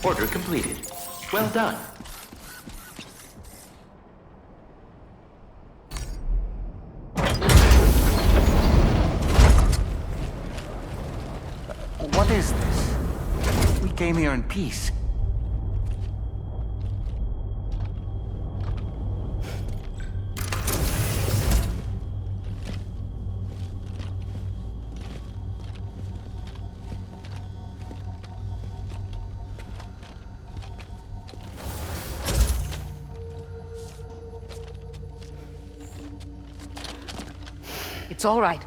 Order completed. Well done. What is this? We came here in peace. It's all right.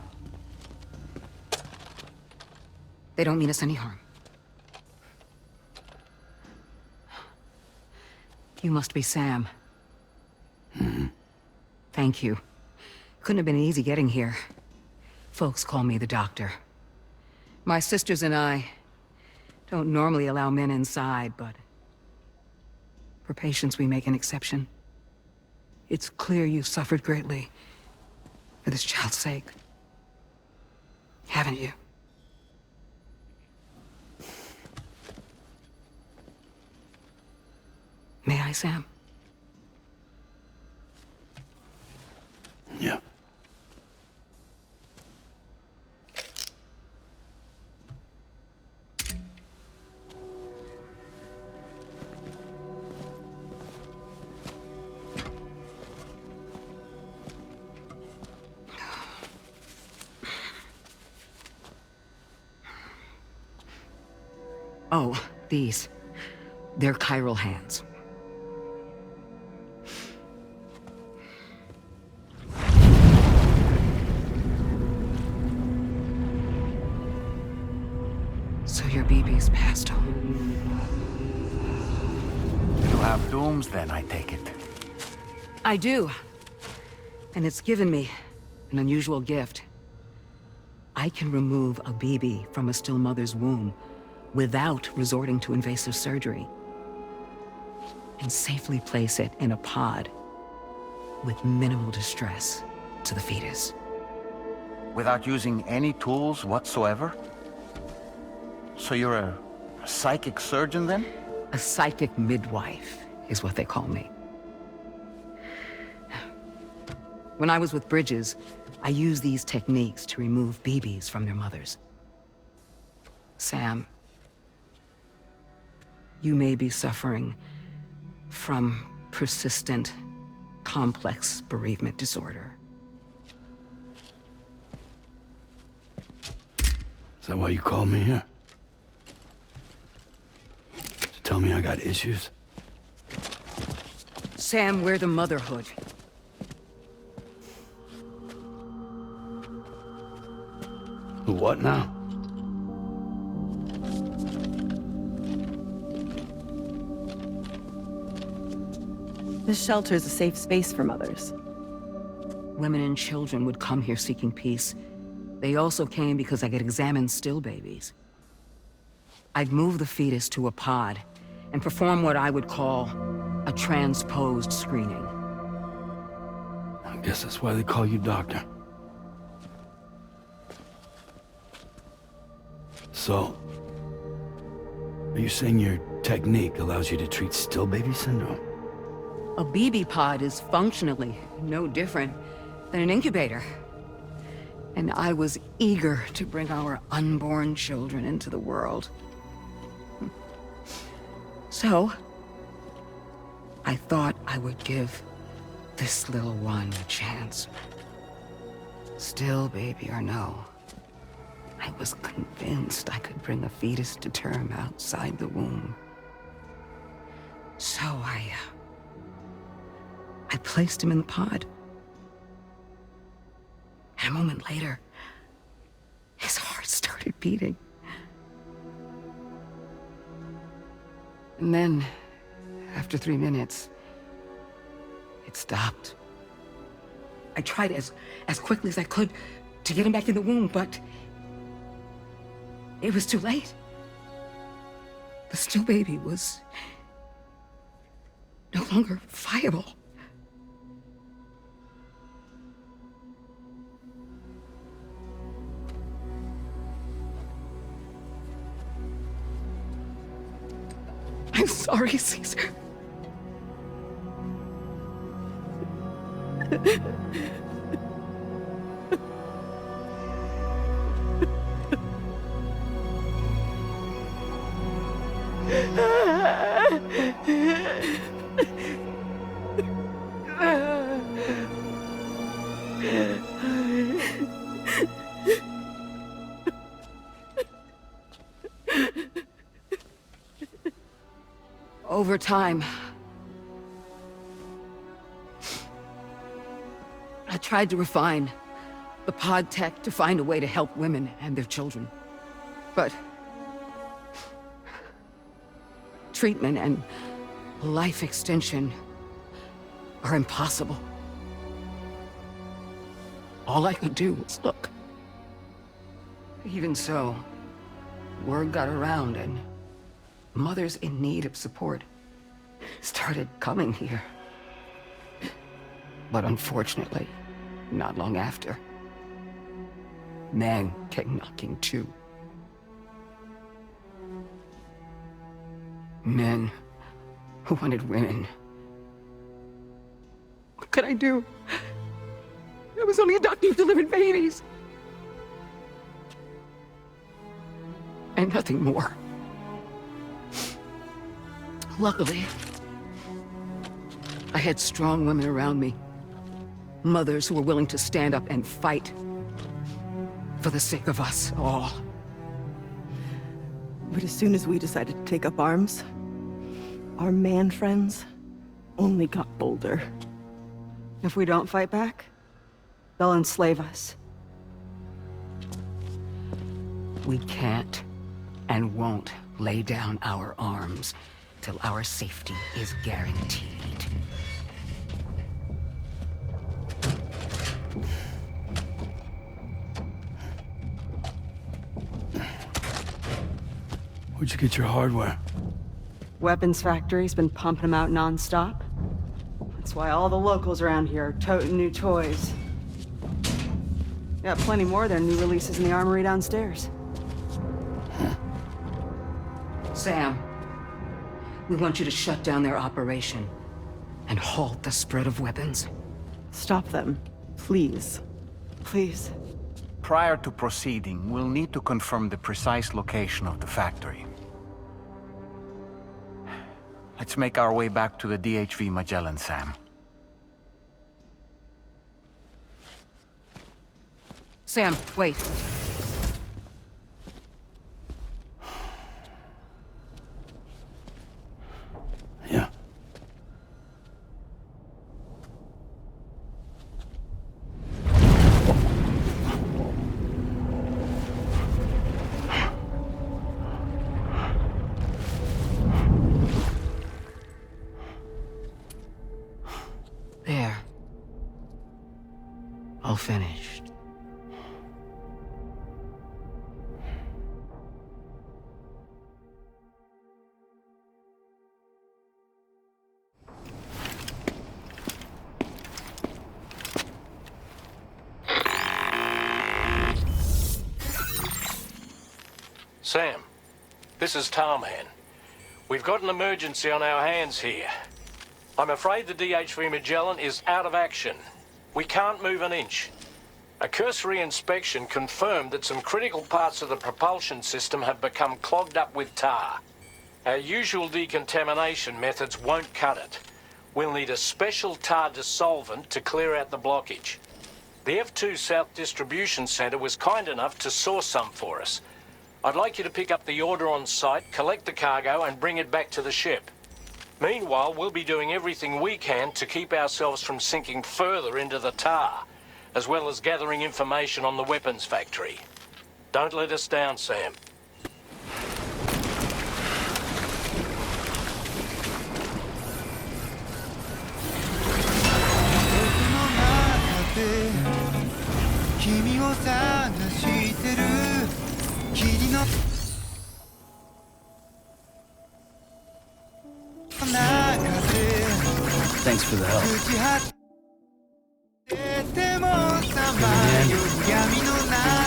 They don't mean us any harm. You must be Sam. Thank you. Couldn't have been easy getting here. Folks call me the doctor. My sisters and I don't normally allow men inside, but for patients we make an exception. It's clear you've suffered greatly for this child's sake. Haven't you? May I, Sam? Yeah. Oh, these. They're chiral hands. So your BB's passed on. You have dooms then, I take it. I do. And it's given me an unusual gift. I can remove a BB from a still mother's womb without resorting to invasive surgery, and safely place it in a pod with minimal distress to the fetus. Without using any tools whatsoever? So you're a psychic surgeon then? A psychic midwife is what they call me. When I was with Bridges, I used these techniques to remove BBs from their mothers. Sam, you may be suffering from persistent, complex bereavement disorder. Is that why you called me here? To tell me I got issues? Sam, we're the motherhood. The what now? This shelter is a safe space for mothers. Women and children would come here seeking peace. They also came because I could examine still babies. I'd move the fetus to a pod and perform what I would call a transposed screening. I guess that's why they call you doctor. So, are you saying your technique allows you to treat still baby syndrome? A BB pod is functionally no different than an incubator. And I was eager to bring our unborn children into the world. So, I thought I would give this little one a chance. Still baby or no, I was convinced I could bring a fetus to term outside the womb. So I placed him in the pod. And a moment later, his heart started beating. And then, after 3 minutes, it stopped. I tried as quickly as I could to get him back in the womb, but it was too late. The still baby was no longer viable. I'm sorry, Caesar. Over time, I tried to refine the pod tech to find a way to help women and their children. But treatment and life extension are impossible. All I could do was look. Even so, word got around and mothers in need of support started coming here. But unfortunately, not long after, men came knocking too. Men who wanted women. What could I do? I was only a doctor who delivered babies. And nothing more. Luckily, I had strong women around me. Mothers who were willing to stand up and fight for the sake of us all. But as soon as we decided to take up arms, our man friends only got bolder. If we don't fight back, they'll enslave us. We can't and won't lay down our arms till our safety is guaranteed. Where'd you get your hardware? Weapons factory's been pumping them out non-stop. That's why all the locals around here are toting new toys. Got plenty more than new releases in the armory downstairs. Sam, we want you to shut down their operation and halt the spread of weapons. Stop them, please. Please. Prior to proceeding, we'll need to confirm the precise location of the factory. Let's make our way back to the DHV Magellan, Sam. Sam, wait. Yeah. There. All finished. Sam, this is Tarman. We've got an emergency on our hands here. I'm afraid the DHV Magellan is out of action. We can't move an inch. A cursory inspection confirmed that some critical parts of the propulsion system have become clogged up with tar. Our usual decontamination methods won't cut it. We'll need a special tar dissolvent to clear out the blockage. The F2 South Distribution Centre was kind enough to source some for us. I'd like you to pick up the order on site, collect the cargo and bring it back to the ship. Meanwhile, we'll be doing everything we can to keep ourselves from sinking further into the tar, as well as gathering information on the weapons factory. Don't let us down, Sam. Thanks for the help.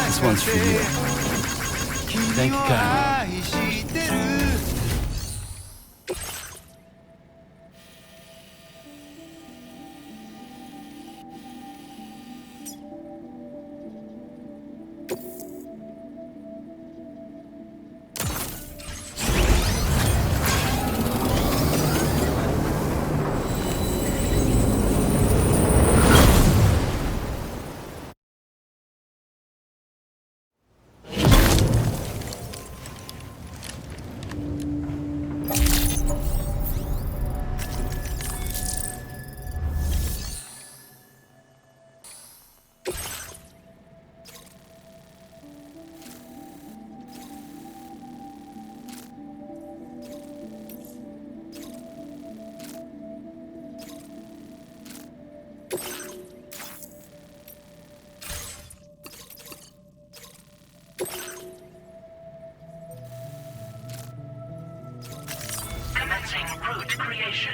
This one's for you. Thank you kindly. initiation.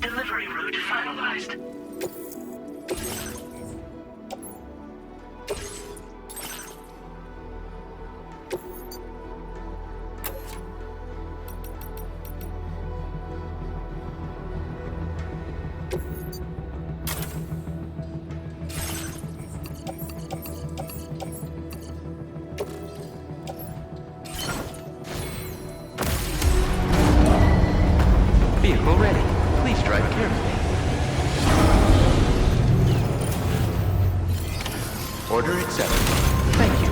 Delivery route finalized. Vehicle ready. Please drive carefully. Order accepted. Thank you.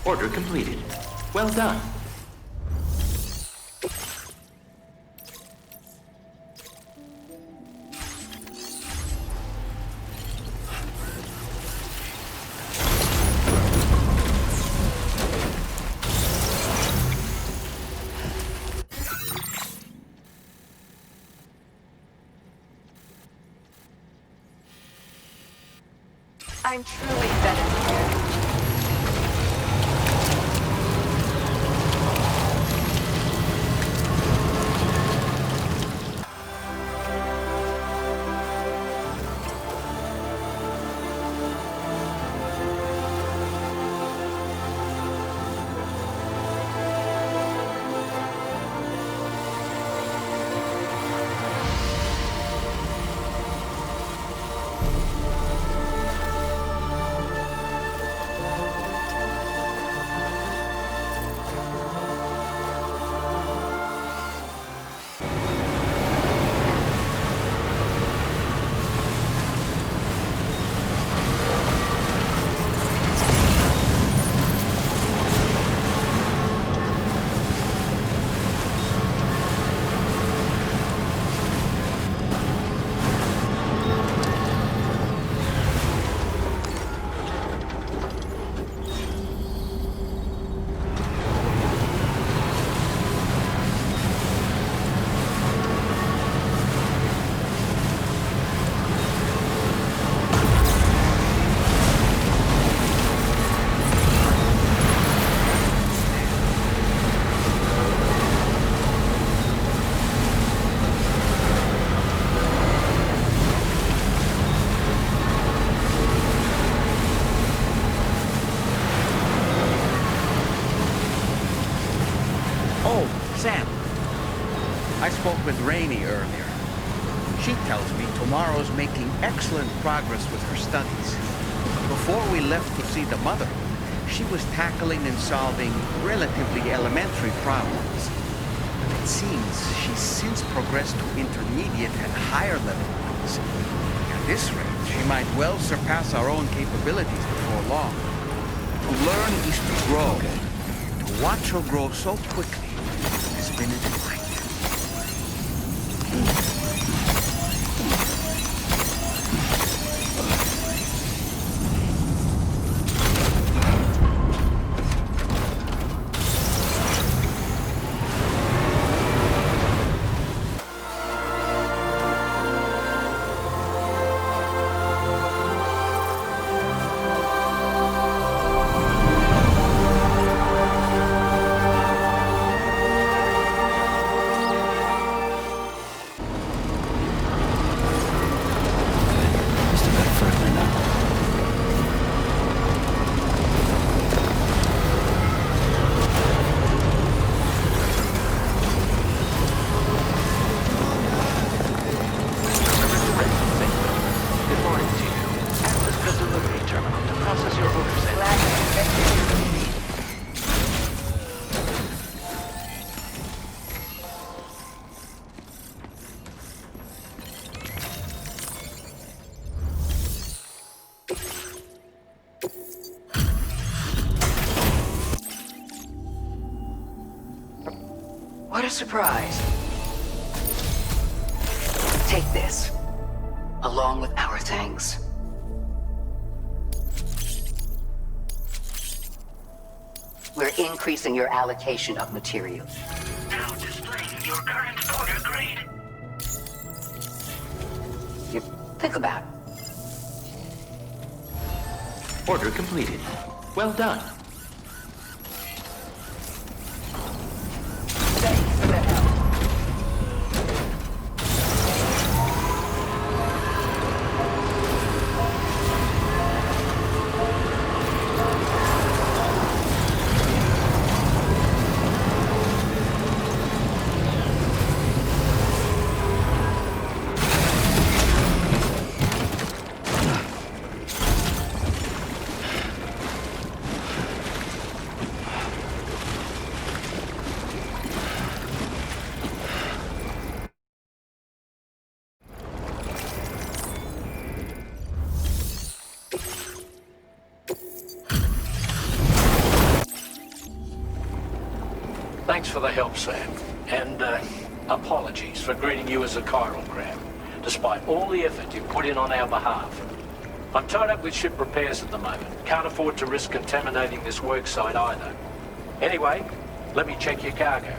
Order completed. Well done. I'm truly better here. Sam, I spoke with Rainey earlier. She tells me Tomorrow's making excellent progress with her studies. Before we left to see the mother, she was tackling and solving relatively elementary problems. It seems she's since progressed to intermediate and higher level ones. At this rate, she might well surpass our own capabilities before long. To learn is to grow. To watch her grow so quickly is spin it and find it. What a surprise. Take this, along with our thanks. We're increasing your allocation of materials. Now displaying your current order grade. Think about it. Order completed. Well done. Thanks for the help. Thanks for the help, Sam. And, apologies for greeting you as a chirogram, despite all the effort you've put in on our behalf. I'm tied up with ship repairs at the moment. Can't afford to risk contaminating this work site either. Anyway, let me check your cargo.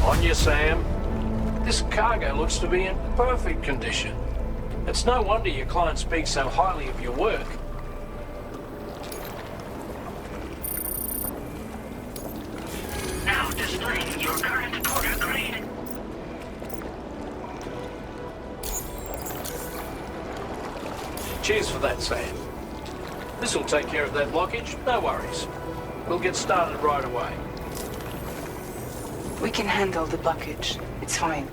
On you, Sam. This cargo looks to be in perfect condition. It's no wonder your client speaks so highly of your work. Now displaying your current order grade. Cheers for that, Sam. This'll take care of that blockage, no worries. We'll get started right away. We can handle the blockage. It's fine.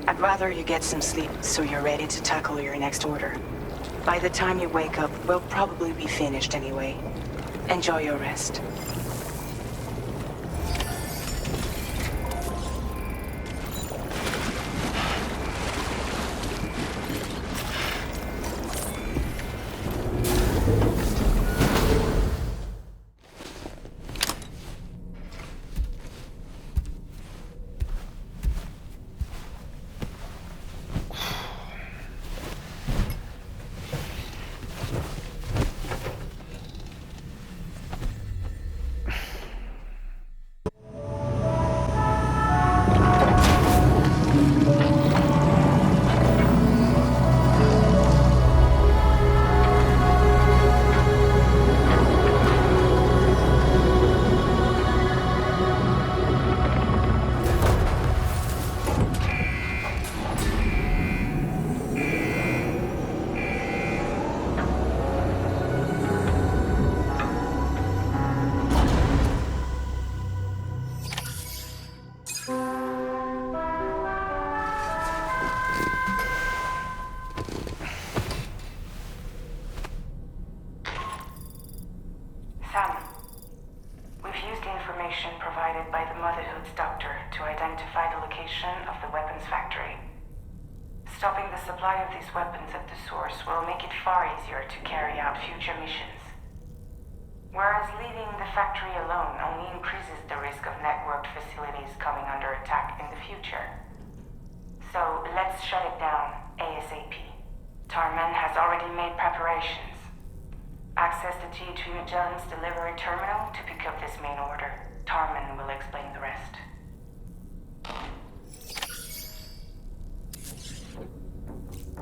I'd rather you get some sleep so you're ready to tackle your next order. By the time you wake up, we'll probably be finished anyway. Enjoy your rest. Stopping the supply of these weapons at the source will make it far easier to carry out future missions. Whereas leaving the factory alone only increases the risk of networked facilities coming under attack in the future. So let's shut it down ASAP. Tarman has already made preparations. Access the DHV Magellan's delivery terminal to pick up this main order. Tarman will explain the rest.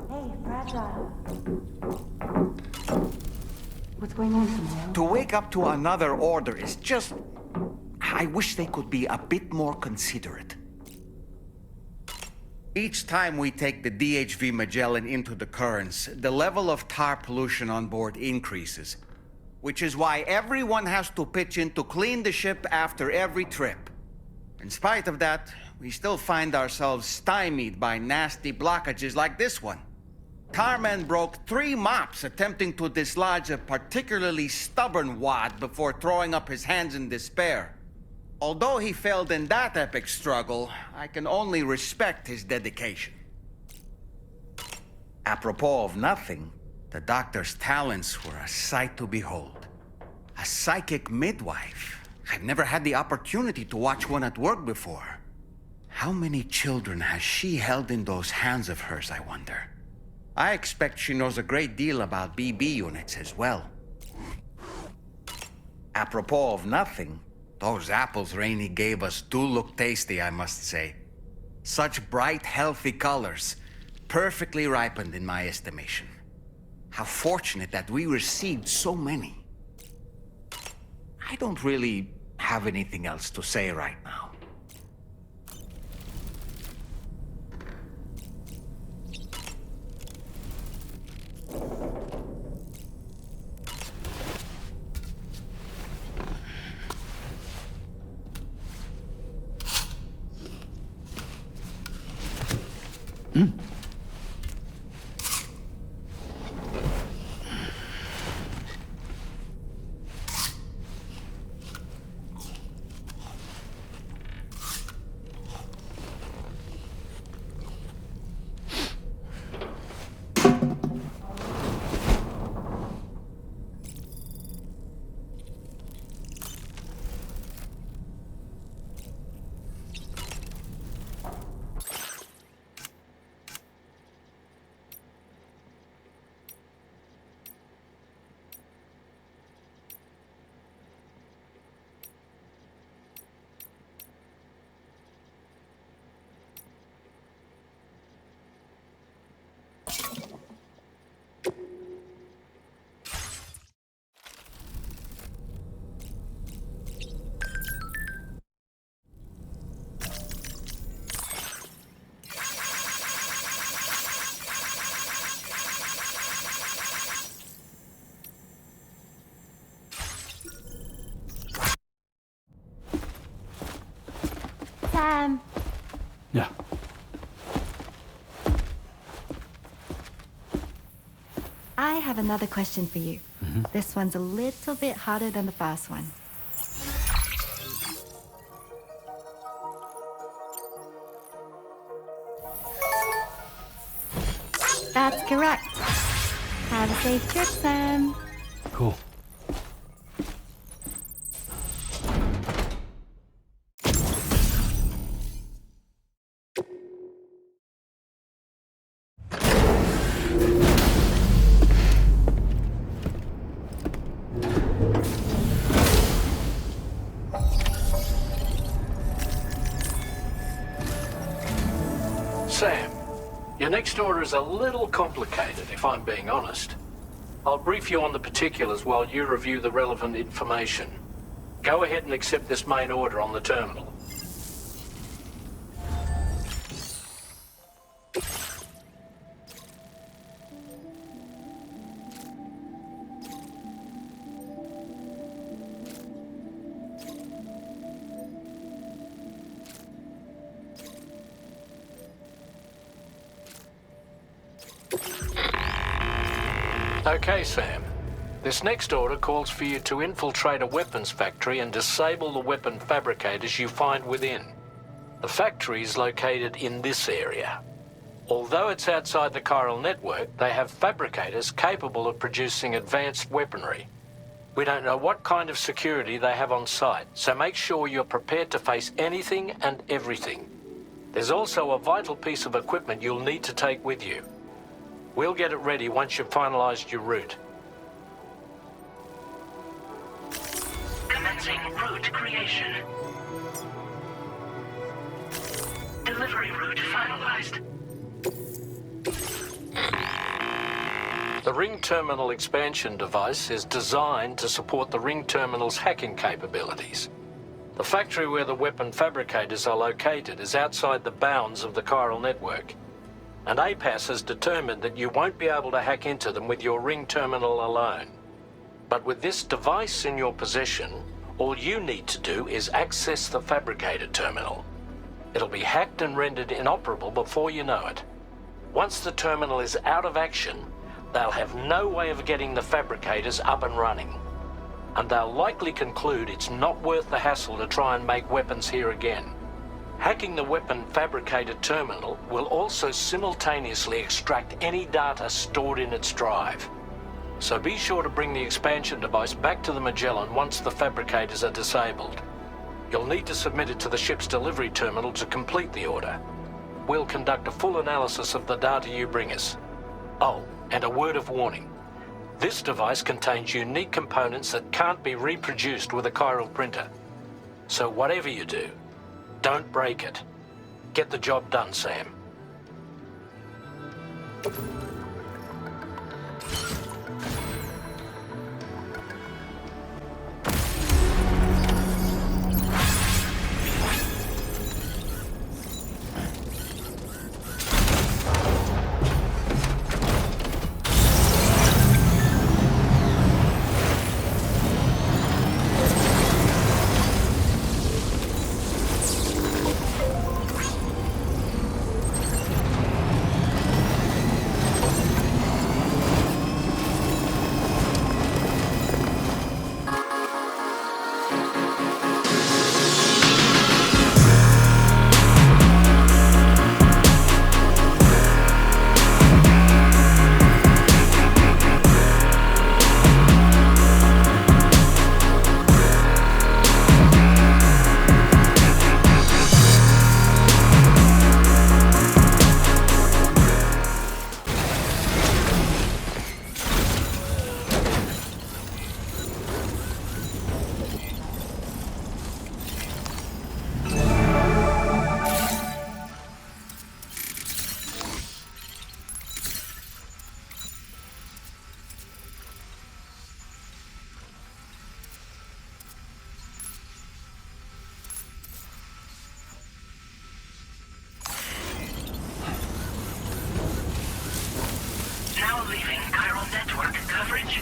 Hey, Fragile. What's going on, Samuel? To wake up to another order is just... I wish they could be a bit more considerate. Each time we take the DHV Magellan into the currents, the level of tar pollution on board increases. Which is why everyone has to pitch in to clean the ship after every trip. In spite of that, we still find ourselves stymied by nasty blockages like this one. Tarman broke 3 mops attempting to dislodge a particularly stubborn wad before throwing up his hands in despair. Although he failed in that epic struggle, I can only respect his dedication. Apropos of nothing, the doctor's talents were a sight to behold. A psychic midwife. I've never had the opportunity to watch one at work before. How many children has she held in those hands of hers, I wonder? I expect she knows a great deal about BB units as well. Apropos of nothing, those apples Rainey gave us do look tasty, I must say. Such bright, healthy colors, perfectly ripened in my estimation. How fortunate that we received so many. I don't really have anything else to say right now. Sam. Yeah. I have another question for you. This one's a little bit harder than the first one. That's correct. Have a safe trip, Sam. Cool. Sam, your next order is a little complicated, if I'm being honest. I'll brief you on the particulars while you review the relevant information. Go ahead and accept this main order on the terminal. Okay, Sam. This next order calls for you to infiltrate a weapons factory and disable the weapon fabricators you find within. The factory is located in this area. Although it's outside the chiral network, they have fabricators capable of producing advanced weaponry. We don't know what kind of security they have on site, so make sure you're prepared to face anything and everything. There's also a vital piece of equipment you'll need to take with you. We'll get it ready once you've finalized your route. Commencing route creation. Delivery route finalized. The ring terminal expansion device is designed to support the ring terminal's hacking capabilities. The factory where the weapon fabricators are located is outside the bounds of the chiral network, and APAS has determined that you won't be able to hack into them with your ring terminal alone. But with this device in your possession, all you need to do is access the fabricator terminal. It'll be hacked and rendered inoperable before you know it. Once the terminal is out of action, they'll have no way of getting the fabricators up and running. And they'll likely conclude it's not worth the hassle to try and make weapons here again. Hacking the weapon fabricator terminal will also simultaneously extract any data stored in its drive. So be sure to bring the expansion device back to the Magellan once the fabricators are disabled. You'll need to submit it to the ship's delivery terminal to complete the order. We'll conduct a full analysis of the data you bring us. Oh, and a word of warning. This device contains unique components that can't be reproduced with a chiral printer. So whatever you do, don't break it. Get the job done, Sam. Now leaving chiral network coverage.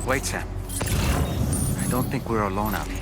Wait, Sam. I don't think we're alone out here.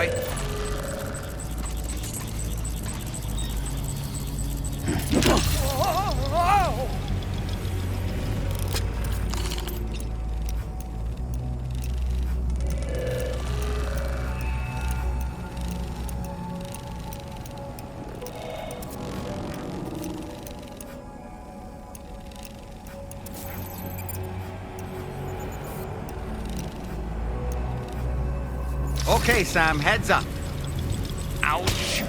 boy. Okay, Sam, heads up. Ouch.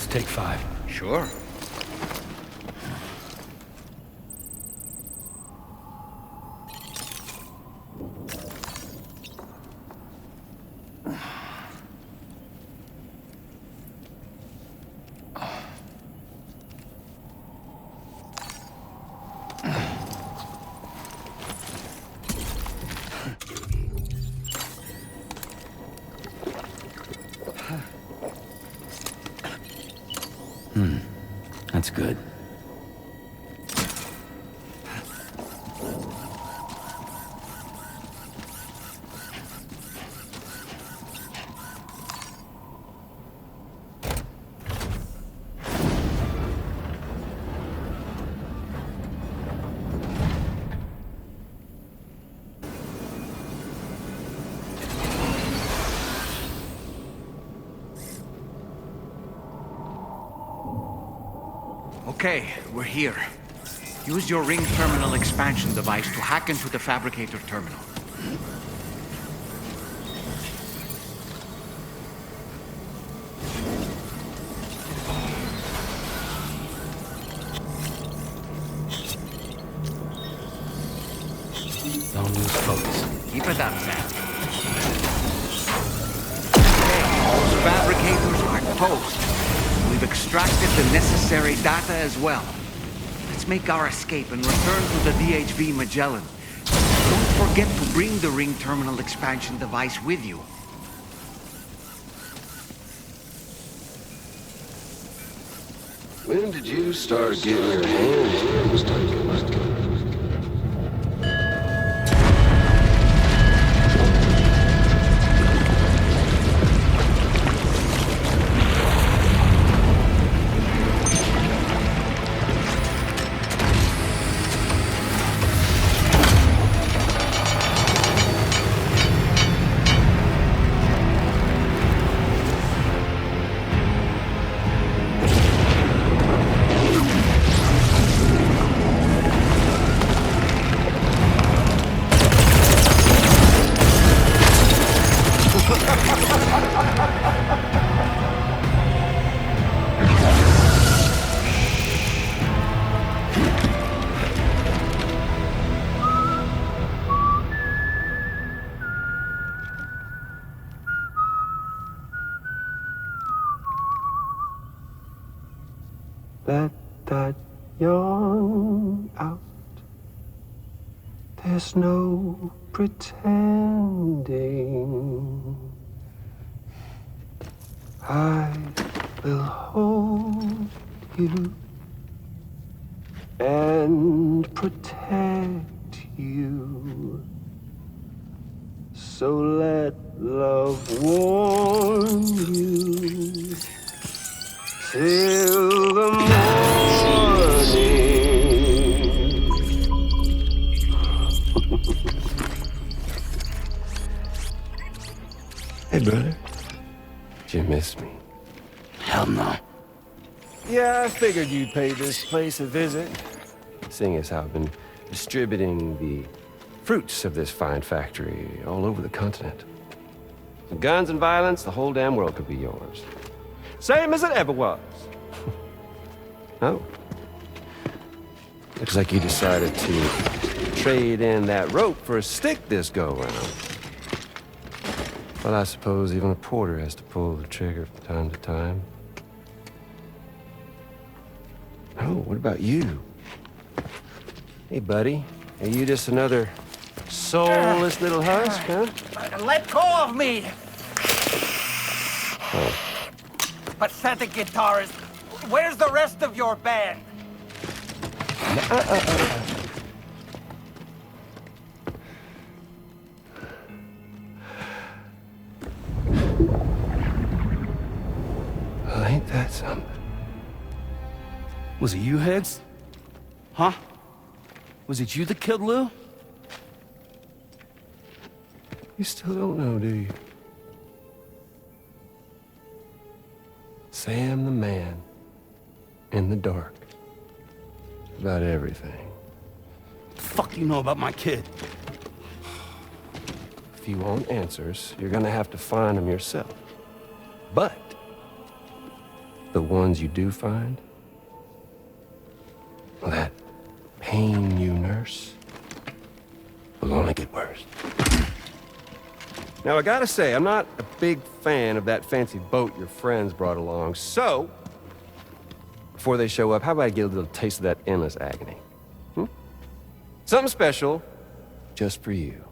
take 5. Sure. That's good. Okay, we're here. Use your ring terminal expansion device to hack into the Fabbricator terminal. Don't lose focus. Keep it up, Sam. Okay, those fabricators are toast. We've extracted the necessary data as well. Let's make our escape and return to the DHV Magellan. Don't forget to bring the ring terminal expansion device with you. When did you start getting your hands dirty? Let that yawn out. There's no pretending. I will hold you and protect you. So let love warm you till the morning. Hey, brother. Did you miss me? Hell no. Yeah, I figured you'd pay this place a visit. Seeing as how I've been distributing the fruits of this fine factory all over the continent. With guns and violence, the whole damn world could be yours. Same as it ever was. Oh. Looks like you decided to trade in that rope for a stick this go-round. Well, I suppose even a porter has to pull the trigger from time to time. Oh, what about you? Hey, buddy. Are you just another soulless little husk, huh? Let go of me! Oh. Pathetic guitarist. Where's the rest of your band? Well, ain't that something? Was it you, Heads? Huh? Was it you that killed Lou? You still don't know, do you? Sam the man. In the dark. About everything. The fuck you know about my kid? If you want answers, you're gonna have to find them yourself. But the ones you do find, well, that pain you nurse will only get worse. Now, I gotta say, I'm not a big fan of that fancy boat your friends brought along, so before they show up, how about I get a little taste of that endless agony? Something special just for you.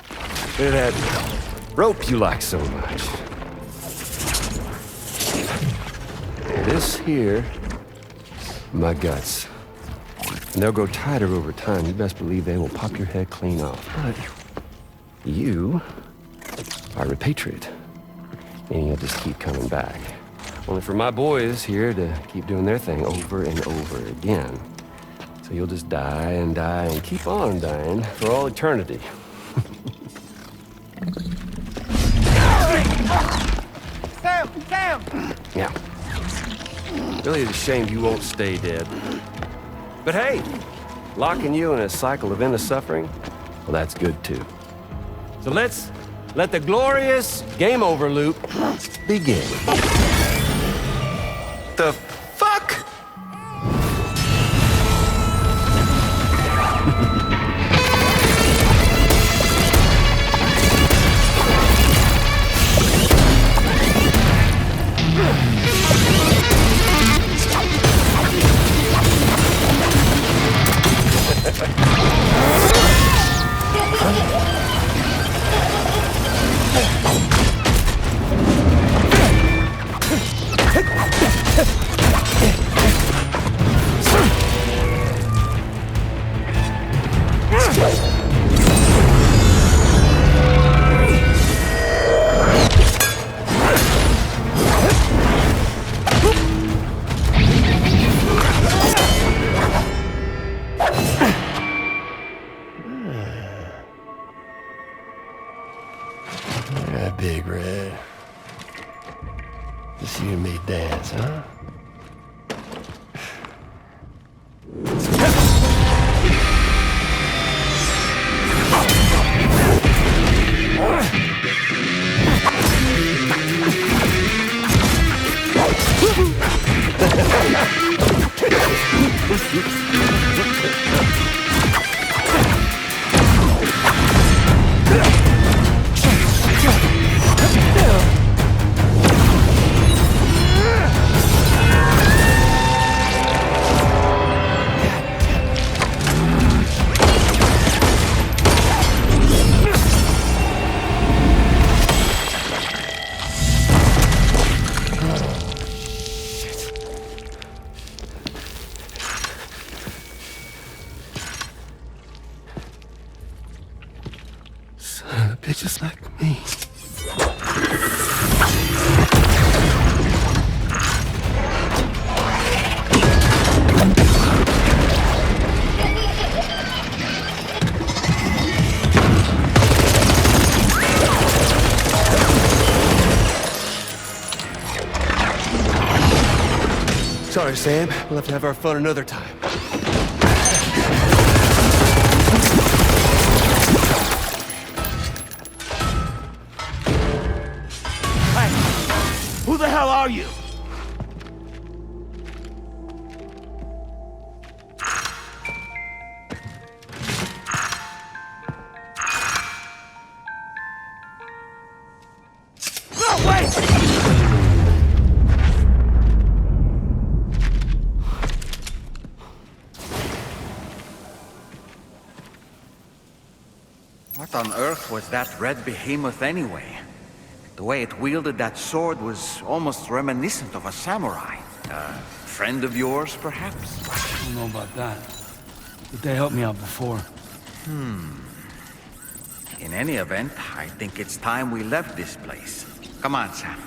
Look at that rope you like so much. This here, my guts. And they'll grow tighter over time. You best believe they will pop your head clean off. But you are a patriot, and you'll just keep coming back. Only for my boys here to keep doing their thing over and over again. So you'll just die and die and keep on dying for all eternity. Sam! Yeah. Really, it's a shame you won't stay dead. But hey, locking you in a cycle of endless suffering, well, that's good too. So let's let the glorious game over loop begin. The fuck? Big Red. Just you and me dance, huh? Bitches like me. Sorry, Sam. We'll have to have our fun another time. Who the hell are you? No, wait! What on earth was that red behemoth anyway? The way it wielded that sword was almost reminiscent of a samurai. A friend of yours, perhaps? I don't know about that, but they helped me out before. In any event, I think it's time we left this place. Come on, Sam.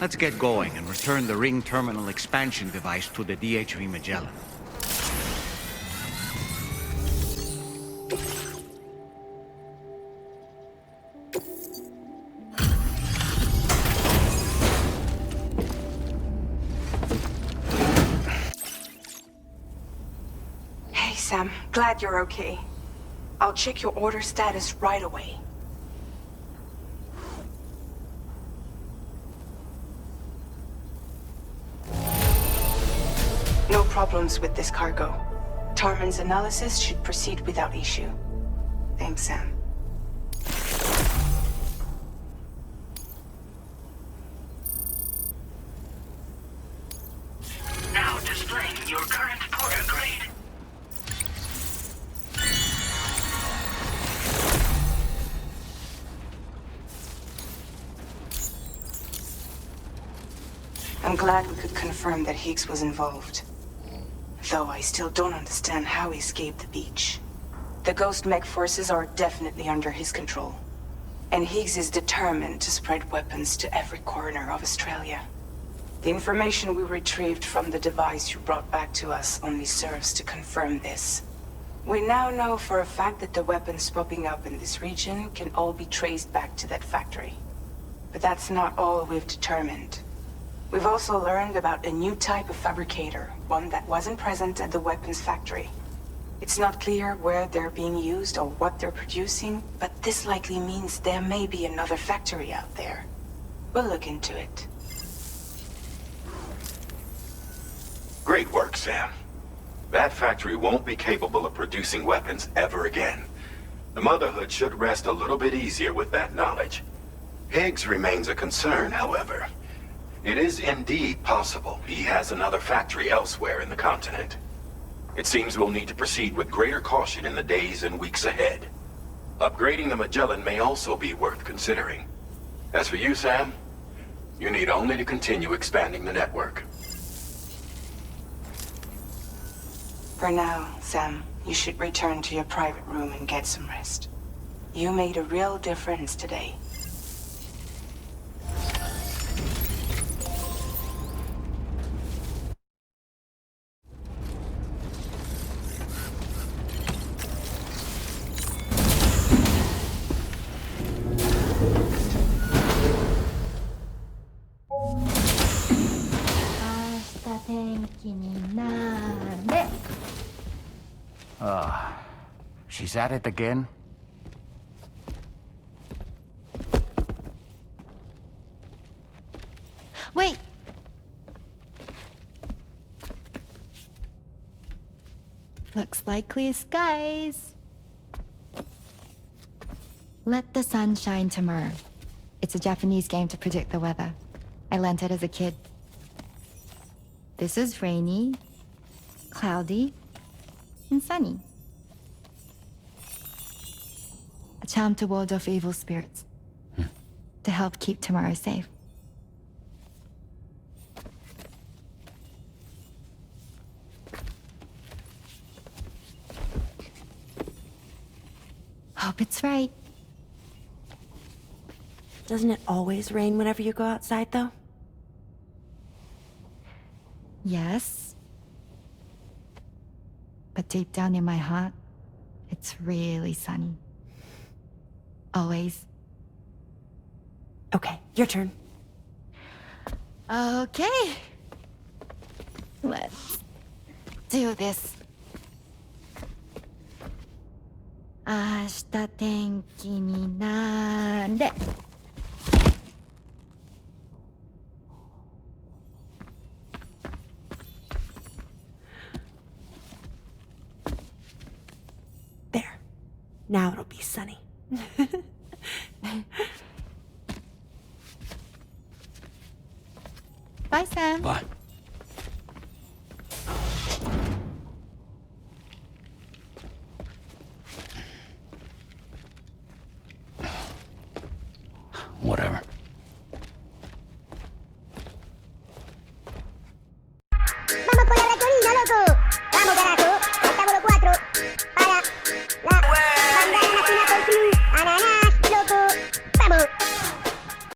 Let's get going and return the ring terminal expansion device to the DHV Magellan. Sam, glad you're okay. I'll check your order status right away. problems with this cargo. Tarman's analysis should proceed without issue. Thanks, Sam. Now displaying your current porter grade. I'm glad we could confirm that Higgs was involved. Though I still don't understand how he escaped the beach. The Ghost Mech forces are definitely under his control. And Higgs is determined to spread weapons to every corner of Australia. The information we retrieved from the device you brought back to us only serves to confirm this. We now know for a fact that the weapons popping up in this region can all be traced back to that factory. But that's not all we've determined. We've also learned about a new type of fabricator, one that wasn't present at the weapons factory. It's not clear where they're being used or what they're producing, but this likely means there may be another factory out there. We'll look into it. Great work, Sam. That factory won't be capable of producing weapons ever again. The Motherhood should rest a little bit easier with that knowledge. Higgs remains a concern, however. It is indeed possible he has another factory elsewhere in the continent. It seems we'll need to proceed with greater caution in the days and weeks ahead. Upgrading the Magellan may also be worth considering. As for you, Sam, you need only to continue expanding the network. For now, Sam, you should return to your private room and get some rest. You made a real difference today. She's at it again? Wait! Looks like clear skies. Let the sun shine tomorrow. It's a Japanese game to predict the weather. I learned it as a kid. This is rainy, cloudy, and sunny. A charm to ward off evil spirits. To help keep tomorrow safe. Hope it's right. Doesn't it always rain whenever you go outside, though? Yes. But deep down in my heart, it's really sunny. Always. Okay, your turn. Okay. Let's do this. 明日天気になれ。There. Now it'll be sunny.